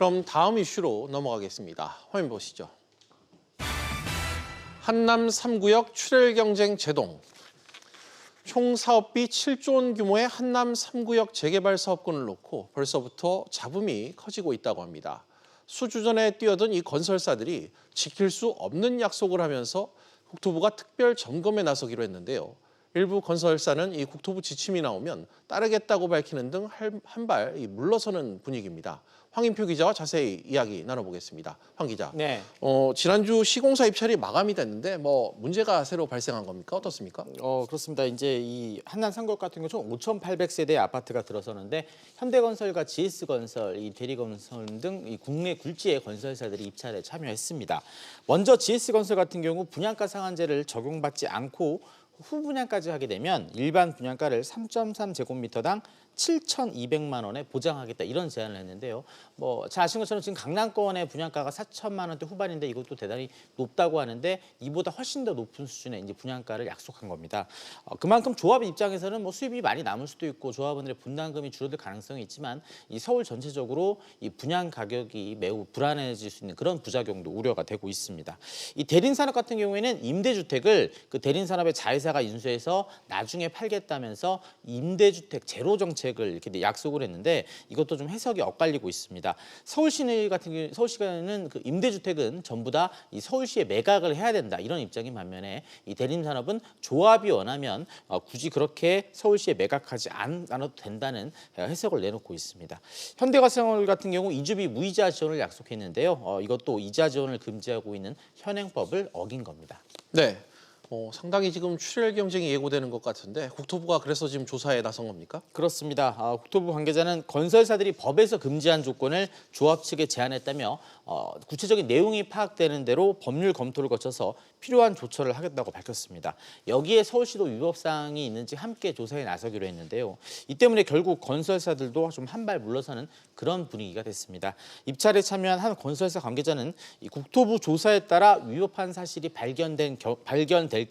그럼 다음 이슈로 넘어가겠습니다. 화면 보시죠. 한남 3구역 출혈 경쟁 제동. 총 사업비 7조 원 규모의 한남 3구역 재개발 사업권을 놓고 벌써부터 잡음이 커지고 있다고 합니다. 수주전에 뛰어든 이 건설사들이 지킬 수 없는 약속을 하면서 국토부가 특별 점검에 나서기로 했는데요. 일부 건설사는 이 국토부 지침이 나오면 따르겠다고 밝히는 등 한 발 물러서는 분위기입니다. 황인표 기자와 자세히 이야기 나눠보겠습니다. 황 기자. 네. 지난주 시공사 입찰이 마감이 됐는데 문제가 새로 발생한 겁니까? 어떻습니까? 그렇습니다. 이제 이 한남 3구역 같은 경우 총 5,800세대의 아파트가 들어서는데 현대건설과 GS건설, 이 대리건설 등 이 국내 굴지의 건설사들이 입찰에 참여했습니다. 먼저 GS건설 같은 경우 분양가 상한제를 적용받지 않고 후분양까지 하게 되면 일반 분양가를 3.3제곱미터당 7,200만 원에 보장하겠다 이런 제안을 했는데요. 잘 아시는 것처럼 지금 강남권의 분양가가 4천만 원대 후반인데 이것도 대단히 높다고 하는데 이보다 훨씬 더 높은 수준의 이제 분양가를 약속한 겁니다. 그만큼 조합 입장에서는 수입이 많이 남을 수도 있고 조합원들의 분담금이 줄어들 가능성이 있지만 이 서울 전체적으로 이 분양 가격이 매우 불안해질 수 있는 그런 부작용도 우려가 되고 있습니다. 이 대림산업 같은 경우에는 임대주택을 그 대림산업의 자회사가 인수해서 나중에 팔겠다면서 임대주택 제로 정책을 이렇게 약속을 했는데 이것도 좀 해석이 엇갈리고 있습니다. 서울시는 그 임대주택은 전부 다 이 서울시에 매각을 해야 된다 이런 입장인 반면에 이 대림산업은 조합이 원하면 굳이 그렇게 서울시에 매각하지 않아도 된다는 해석을 내놓고 있습니다. 현대가생활 같은 경우 이주비 무이자 지원을 약속했는데요. 이것도 이자 지원을 금지하고 있는 현행법을 어긴 겁니다. 네. 상당히 지금 출혈 경쟁이 예고되는 것 같은데 국토부가 그래서 지금 조사에 나선 겁니까? 그렇습니다. 국토부 관계자는 건설사들이 법에서 금지한 조건을 조합 측에 제안했다며 구체적인 내용이 파악되는 대로 법률 검토를 거쳐서 필요한 조처를 하겠다고 밝혔습니다. 여기에 서울시도 위법사항이 있는지 함께 조사에 나서기로 했는데요. 이 때문에 결국 건설사들도 좀 한 발 물러서는 그런 분위기가 됐습니다. 입찰에 참여한 한 건설사 관계자는 이 국토부 조사에 따라 위법한 사실이 발견될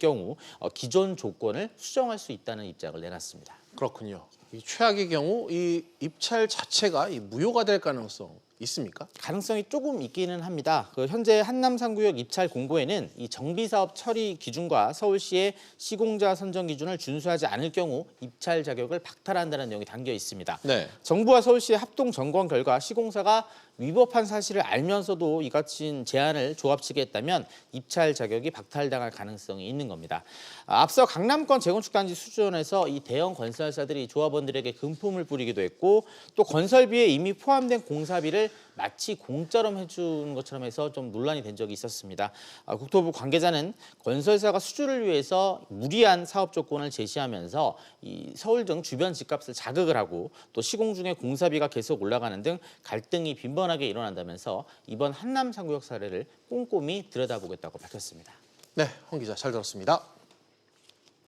경우 기존 조건을 수정할 수 있다는 입장을 내놨습니다. 그렇군요. 이 최악의 경우 이 입찰 자체가 무효가 될 가능성 있습니까? 가능성이 조금 있기는 합니다. 현재 한남 3구역 입찰 공고에는 이 정비사업 처리 기준과 서울시의 시공자 선정 기준을 준수하지 않을 경우 입찰 자격을 박탈한다는 내용이 담겨 있습니다. 네. 정부와 서울시의 합동 점검 결과 시공사가 위법한 사실을 알면서도 이같이 제안을 조합 측에 했다면 입찰 자격이 박탈당할 가능성이 있는 겁니다. 앞서 강남권 재건축단지 수주원에서 이 대형 건설사들이 조합원들에게 금품을 뿌리기도 했고 또 건설비에 이미 포함된 공사비를 마치 공짜로 해주는 것처럼 해서 좀 논란이 된 적이 있었습니다. 국토부 관계자는 건설사가 수주를 위해서 무리한 사업 조건을 제시하면서 이 서울 등 주변 집값을 자극을 하고 또 시공 중에 공사비가 계속 올라가는 등 갈등이 빈번하게 일어난다면서 이번 한남 3구역 사례를 꼼꼼히 들여다보겠다고 밝혔습니다. 네, 황 기자 잘 들었습니다.